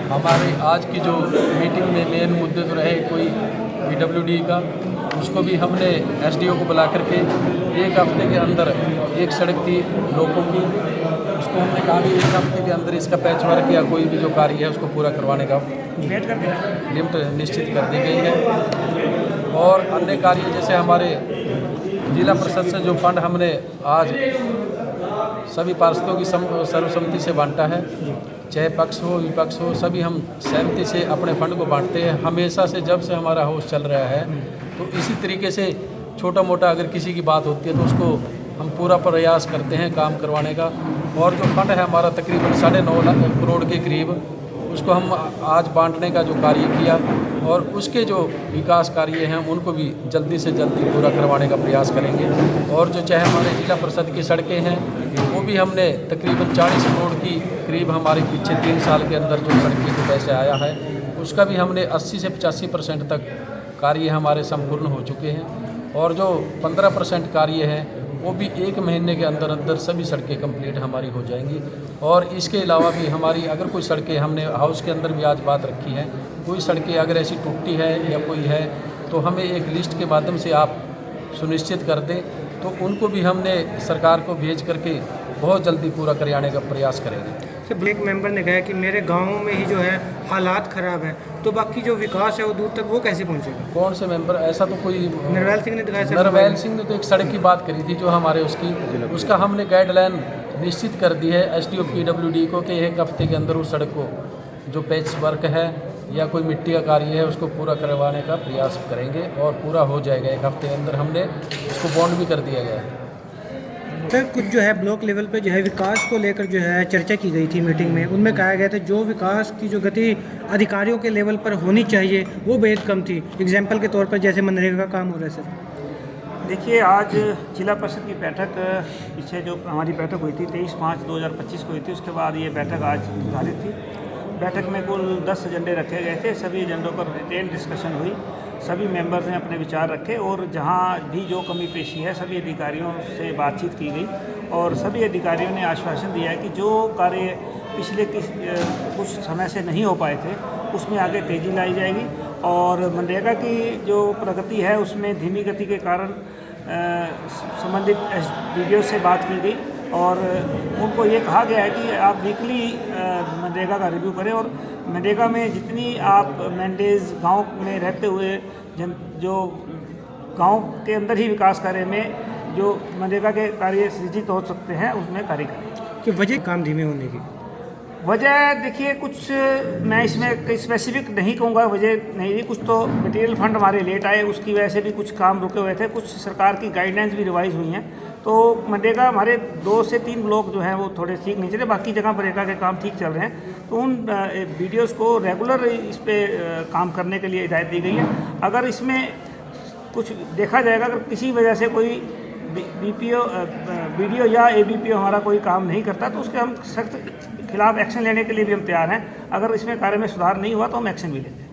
हमारे आज की जो मीटिंग में मेन मुद्दे तो रहे कोई PWD का, उसको भी हमने SDO को बुला करके एक हफ्ते के अंदर एक सड़क थी लोगों की, उसको हमने कहा कि एक हफ्ते के अंदर इसका पैच वर्क या कोई भी जो कार्य है उसको पूरा करवाने का लिमिट निश्चित कर दी गई है। और अन्य कार्य जैसे हमारे जिला परिषद से जो फंड हमने आज सभी पार्षदों की सर्वसम्मति से बांटा है, चाहे पक्ष हो विपक्ष हो, सभी हम सहमति से अपने फंड को बांटते हैं। हमेशा से जब से हमारा हाउस चल रहा है तो इसी तरीके से छोटा मोटा अगर किसी की बात होती है तो उसको हम पूरा प्रयास करते हैं काम करवाने का। और जो फंड है हमारा तकरीबन 9.5 लाख करोड़ के करीब, उसको हम आज बांटने का जो कार्य किया और उसके जो विकास कार्य हैं उनको भी जल्दी से जल्दी पूरा करवाने का प्रयास करेंगे। और जो चाहे हमारे जिला परिषद की सड़कें हैं वो भी हमने तकरीबन 40 करोड़ की करीब हमारे पीछे 3 साल के अंदर जो सड़कें के पैसे आया है उसका भी हमने 80 से 85% तक कार्य हमारे संपूर्ण हो चुके हैं। और जो 15% कार्य है वो भी 1 महीने के अंदर अंदर सभी सड़कें कंप्लीट हमारी हो जाएंगी। और इसके अलावा भी हमारी अगर कोई सड़कें, हमने हाउस के अंदर भी आज बात रखी है, कोई सड़कें अगर ऐसी टूटी है या कोई है तो हमें एक लिस्ट के माध्यम से आप सुनिश्चित कर दें, तो उनको भी हमने सरकार को भेज करके बहुत जल्दी पूरा कराने का प्रयास करेंगे। ब्लैक मेंबर ने कहा कि मेरे गाँव में ही जो है हालात ख़राब है, तो बाकी जो विकास है वो दूर तक वो कैसे पहुँचेगा? कौन से मेंबर? ऐसा तो कोई नरवैल सिंह ने दिखाया। नरवैल सिंह ने तो एक सड़क की बात करी थी जो हमारे उसका हमने गाइडलाइन निश्चित कर दी है SDO PWD को कि एक हफ्ते के अंदर उस सड़क को जो पैच वर्क है या कोई मिट्टी का कार्य है उसको पूरा करवाने का प्रयास करेंगे और पूरा हो जाएगा। एक हफ्ते के अंदर हमने उसको बॉन्ड भी कर दिया गया है। सर, कुछ जो है ब्लॉक लेवल पे जो है विकास को लेकर जो है चर्चा की गई थी मीटिंग में, उनमें कहा गया था जो विकास की जो गति अधिकारियों के लेवल पर होनी चाहिए वो बेहद कम थी। एग्जाम्पल के तौर पर जैसे मनरेगा का काम हो रहा है। सर देखिए, आज जिला परिषद की बैठक, पीछे जो हमारी बैठक हुई थी 23/5/2025 को हुई थी, उसके बाद ये बैठक आज निर्धारित थी। बैठक में कुल 10 एजेंडे रखे गए थे। सभी एजेंडों पर डिटेल डिस्कशन हुई, सभी मेंबर्स ने अपने विचार रखे और जहां भी जो कमी पेशी है सभी अधिकारियों से बातचीत की गई और सभी अधिकारियों ने आश्वासन दिया है कि जो कार्य पिछले कुछ समय से नहीं हो पाए थे उसमें आगे तेज़ी लाई जाएगी। और मनरेगा की जो प्रगति है उसमें धीमी गति के कारण संबंधित SDO से बात की गई और उनको ये कहा गया है कि आप वीकली मनरेगा का रिव्यू करें और मनरेगा में जितनी आप मैंडेज गांव में रहते हुए जो गांव के अंदर ही विकास कार्य में जो मनरेगा के कार्य सृजित हो सकते हैं उसमें कार्य करें। कि वजह काम धीमे होने की वजह देखिए, कुछ मैं इसमें स्पेसिफिक नहीं कहूँगा वजह नहीं थी। कुछ तो मटेरियल फंड हमारे लेट आए, उसकी वजह से भी कुछ काम रुके हुए थे। कुछ सरकार की गाइडलाइंस भी रिवाइज हुई हैं, तो मनरेगा हमारे 2 से 3 ब्लॉक जो हैं वो थोड़े ठीक नहीं चले, बाकी जगह मनरेगा के काम ठीक चल रहे हैं। तो उन BDOs को रेगुलर इस पर काम करने के लिए हिदायत दी गई है। अगर इसमें कुछ देखा जाएगा, अगर किसी वजह से कोई BDO या ABPO हमारा कोई काम नहीं करता तो उसके हम सख्त खिलाफ एक्शन लेने के लिए भी हम तैयार हैं। अगर इसमें कार्य में सुधार नहीं हुआ तो हम एक्शन भी लेंगे।